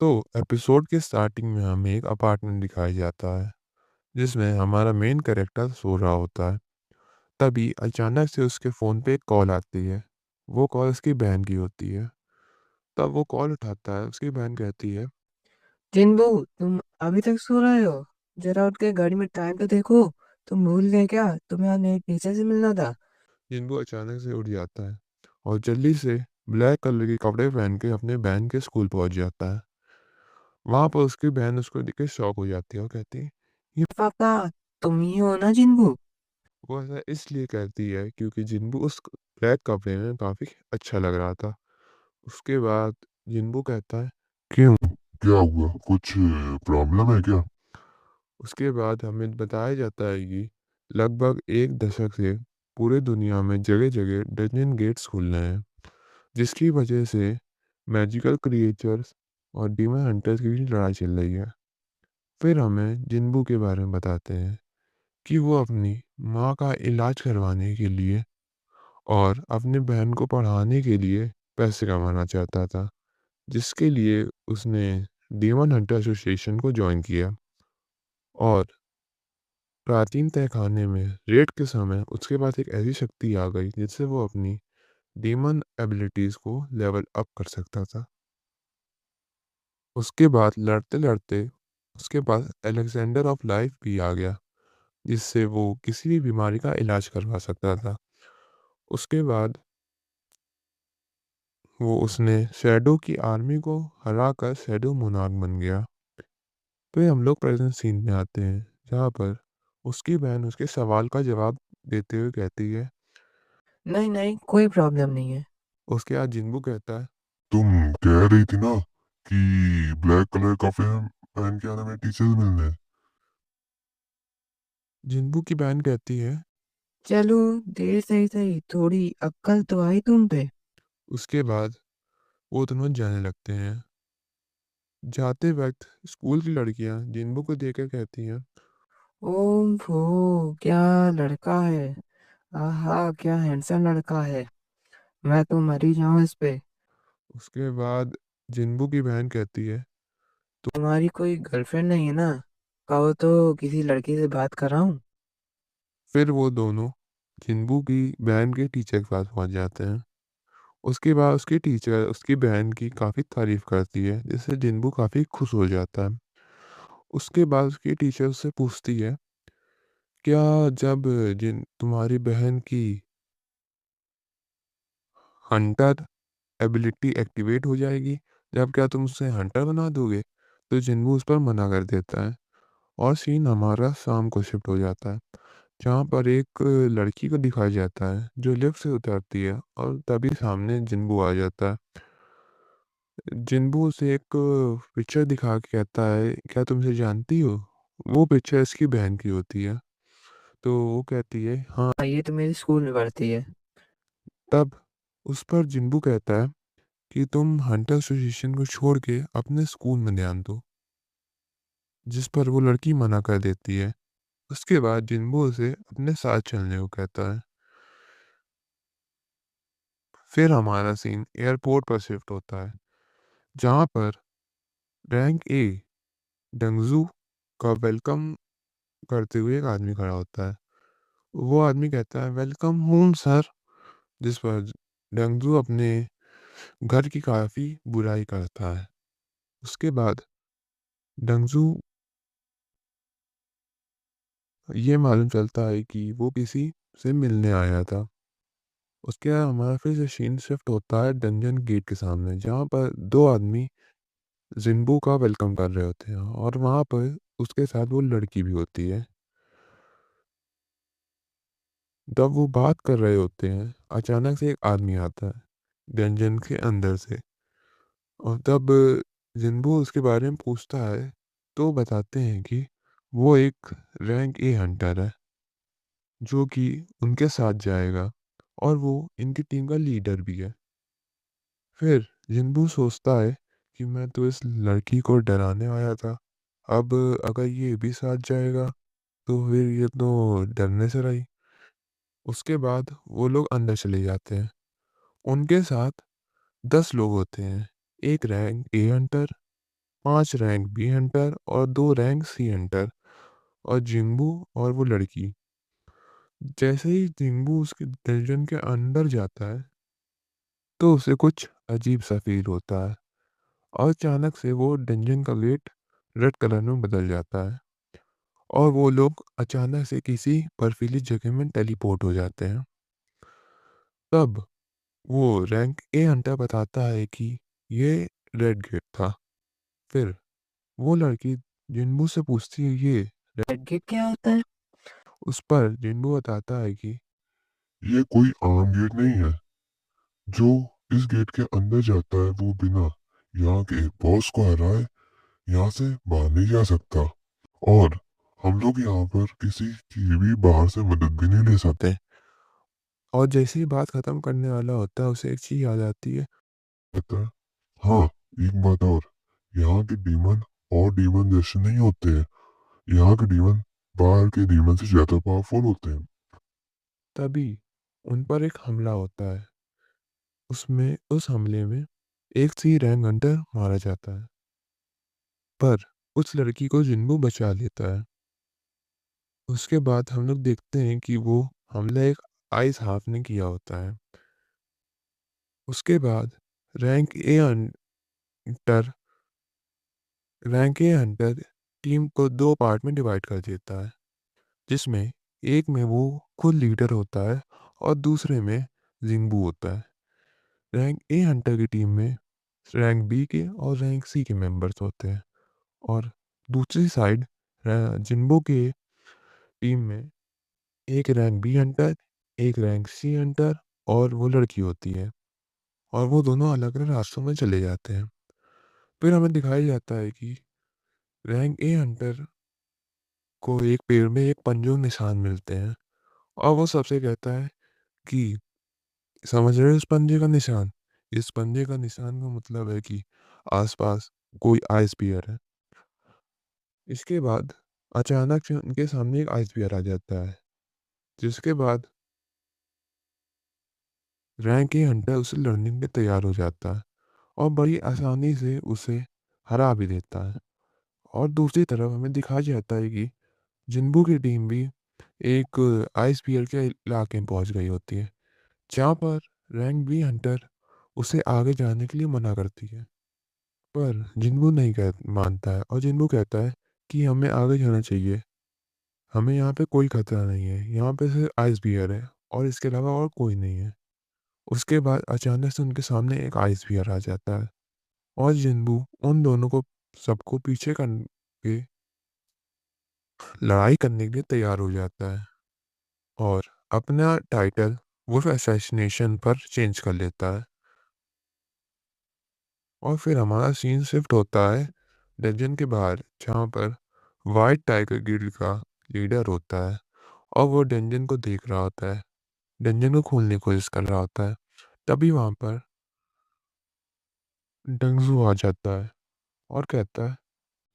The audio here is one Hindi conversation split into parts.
तो एपिसोड के स्टार्टिंग में हमें एक अपार्टमेंट दिखाया जाता है जिसमें हमारा मेन कैरेक्टर सो रहा होता है। तभी अचानक से उसके फ़ोन पे एक कॉल आती है। वो कॉल उसकी बहन की होती है। तब वो कॉल उठाता है, उसकी बहन कहती है। जिन्बू, तुम अभी तक सो रहे हो? जरा उठ के घड़ी में टाइम तो देखो। तुम भूल गए क्या? तुम्हें आज नए टीचर से मिलना था। जिनको अचानक से उठ जाता है और जल्दी से ब्लैक कलर के कपड़े पहन के अपने बहन के स्कूल पहुंच जाता है। वहां पर उसकी बहन उसको देख के शॉक हो जाती है और कहती है ये। पापा, तुम ही हो ना जिन्बू? वो ऐसा इसलिए कहती है क्योंकि जिन्बू उस ब्लैक कपड़े में काफी अच्छा लग रहा था। उसके बाद जिन्बू कहता है क्यों, क्या हुआ, कुछ प्रॉब्लम है क्या? उसके बाद हमें बताया जाता है कि लगभग एक दशक से पूरे दुनिया में जगह जगह डंजन गेट्स खुल रहे हैं, जिसकी वजह से मैजिकल क्रिएचर्स और डीमन हंटर्स की भी लड़ाई चल रही है। फिर हमें जिन्बू के बारे में बताते हैं कि वो अपनी माँ का इलाज करवाने के लिए और अपने बहन को पढ़ाने के लिए पैसे कमाना चाहता था, जिसके लिए उसने डीमन हंटर एसोसिएशन को ज्वाइन किया। और प्राचीन तहखाने में रेड के समय उसके पास एक ऐसी शक्ति आ गई जिससे वो अपनी डीमन एबिलिटीज को लेवल अप कर सकता था। उसके बाद लड़ते लड़ते उसके पास एलेक्जेंडर ऑफ लाइफ भी आ गया, जिससे वो किसी भी बीमारी का इलाज करवा सकता था। उसके बाद वो उसने शैडो की आर्मी को हरा कर शैडो मोनार्क बन गया। फिर हम लोग प्रेजेंट सीन में आते हैं, जहाँ पर उसकी बहन उसके सवाल का जवाब देते हुए कहती है। नहीं नहीं, कोई प्रॉब्लम नहीं है। उसके बाद जिन्बू कहता है तुम कह रही थी ना कि ब्लैक कलर का फिल्म पहन के आना, मेरे टीचर्स मिलने हैं। जिन्बू की बहन कहती है। चलो, देर सही सही, थोड़ी अक्ल तो आई तुम पे। उसके बाद वो दोनों जाने लगते हैं। जाते वक्त स्कूल की लड़कियां जिन्बू को देखकर कहती हैं। ओम फो, क्या लड़का है! आहा, क्या हैंडसम लड़का है! मैं तो मरी जाऊं इस पे। उसके बाद जिन्बू की बहन कहती है। तुम्हारी कोई गर्लफ्रेंड नहीं है ना? कहो तो किसी लड़की से बात कर रहा हूँ। फिर वो दोनों जिन्बू की बहन के टीचर के पास पहुंच जाते हैं। उसके बाद उसकी टीचर उसकी बहन की काफ़ी तारीफ करती है, जिससे जिन्बू काफ़ी खुश हो जाता है। उसके बाद उसकी टीचर उससे पूछती है क्या जब जिन तुम्हारी बहन की हंटर एबिलिटी एक्टिवेट हो जाएगी, जब क्या तुम उसे हंटर बना दोगे? तो जिन्बू उस पर मना कर देता है। और सीन हमारा शाम को शिफ्ट हो जाता है, जहाँ पर एक लड़की को दिखाया जाता है जो लिफ्ट से उतरती है और तभी सामने जिन्बू आ जाता है। जिन्बू उसे एक पिक्चर दिखा के कहता है क्या तुम इसे जानती हो? वो पिक्चर इसकी बहन की होती है। तो वो कहती है हाँ। हाँ, ये तो मेरे स्कूल में पढ़ती है। तब उस पर जिन्बू कहता है कि तुम हंटर एसोसिएशन को छोड़ के अपने स्कूल में ध्यान दो, जिस पर वो लड़की मना कर देती है। उसके बाद जिन्बू उसे अपने साथ चलने को कहता है। फिर हमारा सीन एयरपोर्ट पर शिफ्ट होता है, जहाँ पर रैंक ए डंगजू का वेलकम करते हुए एक आदमी खड़ा होता है। वो आदमी कहता है वेलकम होम सर, जिस पर डंगजू अपने घर की काफ़ी बुराई करता है। उसके बाद डंगजू ये मालूम चलता है कि वो किसी से मिलने आया था। उसके बाद हमारा फिर से सीन शिफ्ट होता है डंजन गेट के सामने, जहाँ पर दो आदमी जिन्बू का वेलकम कर रहे होते हैं और वहाँ पर उसके साथ वो लड़की भी होती है। जब वो बात कर रहे होते हैं, अचानक से एक आदमी आता है डंजन के अंदर से। और तब जिन्बू उसके बारे में पूछता है, तो बताते हैं कि वो एक रैंक ए हंटर है जो कि उनके साथ जाएगा और वो इनकी टीम का लीडर भी है। फिर जिन्बू सोचता है कि मैं तो इस लड़की को डराने आया था, अब अगर ये भी साथ जाएगा तो फिर ये तो डरने से रही। उसके बाद वो लोग अंदर चले जाते हैं। उनके साथ 10 लोग होते हैं, एक rank A hunter, 5 rank B hunter और 2 रैंक सी हंटर और जिंबू और वो लड़की। जैसे ही जिंबू उसके डंजन के अंदर जाता है तो उसे कुछ अजीब सा फील होता है और अचानक से वो डंजन का गेट रेड कलर में बदल जाता है और वो लोग अचानक से किसी बर्फीली जगह में टेलीपोर्ट हो जाते हैं। तब वो रैंक ए हंटर बताता है कि ये रेड गेट था। फिर वो लड़की जिन्बू से पूछती है ये रेड गेट क्या होता है? उस पर जिन्बू बताता है कि ये कोई आम गेट नहीं है। जो इस गेट के अंदर जाता है वो बिना यहाँ के बॉस को हराए यहाँ से बाहर नहीं जा सकता। और हम लोग यहाँ पर किसी की भी बाहर से मदद भी नहीं ले सकते। और जैसे ही बात खत्म करने वाला होता है उसे एक चीज याद आती है। कहता है हाँ, एक बात और, यहाँ के डीमन और डीमन जैसे नहीं होते हैं। यहाँ के डीमन बाहर के डीमन से ज्यादा पावरफुल होते हैं। तभी उन पर एक हमला होता है। उसमें उस हमले में एक सी रैंक हंटर मारा जाता है पर उस लड़की को जिन्बू बचा लेता है। उसके बाद हम लोग देखते हैं कि वो हमला एक आइस हाफ ने किया होता है। उसके बाद rank A Hunter rank A Hunter team को दो पार्ट में डिवाइड कर देता है जिसमें एक में वो खुद लीडर होता है और दूसरे में जिंबू होता है। रैंक ए हंटर की टीम में रैंक बी के और रैंक सी के मेंबर्स होते हैं और दूसरी साइड जिन्बो के टीम में एक रैंक बी हंटर, एक रैंक सी हंटर और वो लड़की होती है और वो दोनों अलग अलग रास्तों में चले जाते हैं। फिर हमें दिखाया जाता है कि रैंक ए हंटर को एक पेड़ में एक पंजों निशान मिलते हैं और वो सबसे कहता है कि समझ रहे हो इस पंजे का निशान, इस पंजे का निशान का मतलब है कि आसपास कोई आइस बियर है। इसके बाद अचानक से उनके सामने एक आइस बियर आ जाता है जिसके बाद रैंक ए हंटर उसे लड़ने के लिए तैयार हो जाता है और बड़ी आसानी से उसे हरा भी देता है। और दूसरी तरफ हमें दिखाया जाता है कि जिन्बू की टीम भी एक आइस बियर के इलाके में पहुंच गई होती है जहाँ पर रैंक बी हंटर उसे आगे जाने के लिए मना करती है पर जिन्बू नहीं मानता है और जिन्बू कहता है कि हमें आगे जाना चाहिए, हमें यहाँ पे कोई खतरा नहीं है, यहाँ पे सिर्फ आइस बियर है और इसके अलावा और कोई नहीं है। उसके बाद अचानक से उनके सामने एक आइस बियर आ जाता है और जिन्बू उन दोनों को सबको पीछे करके लड़ाई करने के लिए तैयार हो जाता है और अपना टाइटल वुल्फ असैसिनेशन पर चेंज कर लेता है। और फिर हमारा सीन शिफ्ट होता है डंजन के बाहर जहाँ पर वाइट टाइगर गिल्ड का लीडर होता है और वो डंजन को देख रहा होता है, डंजन को खोलने की कोशिश कर रहा होता है। तभी वहाँ पर डंगजू आ जाता है और कहता है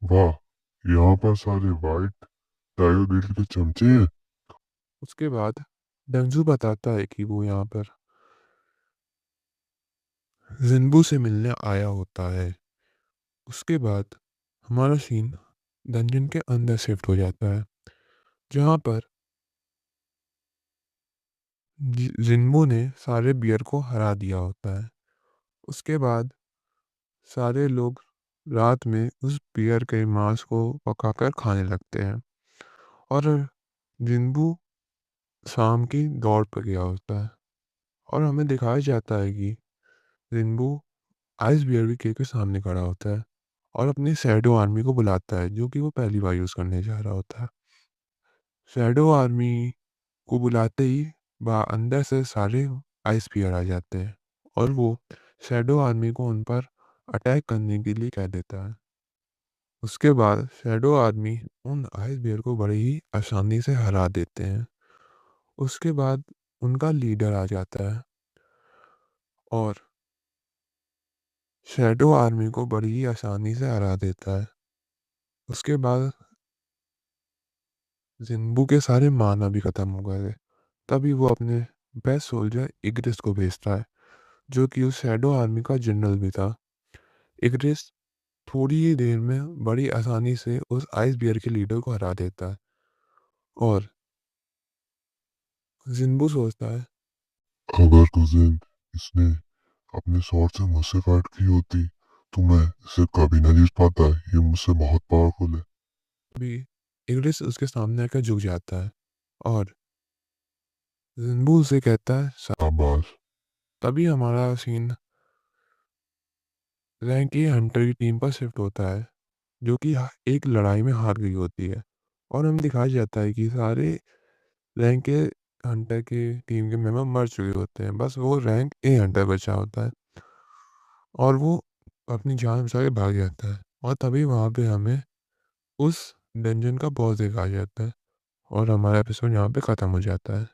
वाह, यहाँ पर सारे वाइट टाइगर गिल्ड के चमचे हैं। उसके बाद डंगजू बताता है कि वो यहाँ पर जिन्बू से मिलने आया होता है। उसके बाद हमारा सीन डंजन के अंदर शिफ्ट हो जाता है जहाँ पर जिन्बू ने सारे बियर को हरा दिया होता है। उसके बाद सारे लोग रात में उस बियर के मांस को पकाकर खाने लगते हैं और जिन्बू शाम की दौड़ पर गया होता है और हमें दिखाया जाता है कि जिन्बू आइस बियर के केक के सामने खड़ा होता है और अपनी शैडो आर्मी को बुलाता है जो कि वो पहली बार यूज़ करने जा रहा होता है। शैडो आर्मी को बुलाते ही अंदर से सारे आइस बियर आ जाते हैं और वो शैडो आर्मी को उन पर अटैक करने के लिए कह देता है। उसके बाद शैडो आर्मी उन आइस बियर को बड़ी ही आसानी से हरा देते हैं। उसके बाद उनका लीडर आ जाता है और शैडो आर्मी को बड़ी ही आसानी से हरा देता है। उसके बाद जिन्बू के सारे माना भी खत्म हो गए थे। तभी वो अपने बेस्ट सोल्जर इग्रिस को भेजता है जो कि उस शैडो आर्मी का जनरल भी था। इग्रिस थोड़ी ही देर में बड़ी आसानी से उस आइस बियर के लीडर को हरा देता है। और जिन्बू सोचता है, अगर उस दिन इसने अपने स्वॉर्ड से मुझसे फाइट की होती तो मैं इसे कभी ना जीत पाता। ये मुझसे बहुत पावरफुल है। अभी इग्लिस उसके सामने आकर झुक जाता है और जिन्बू उसे कहता है, शाबाश। तभी हमारा सीन रैंक ए हंटर की टीम पर शिफ्ट होता है, जो कि एक लड़ाई में हार गई होती है। और हमें दिखाया जाता है कि सारे रैंक ए हंटर के टीम के मेंबर मर चुके होते हैं, बस वो रैंक ए हंटर बचा होता है और वो अपनी जान बचा के भाग जाता है। और तभी वहाँ पे हमें उस डंजन का बॉस दिखाया जाता है और हमारा एपिसोड यहाँ पे ख़त्म हो जाता है।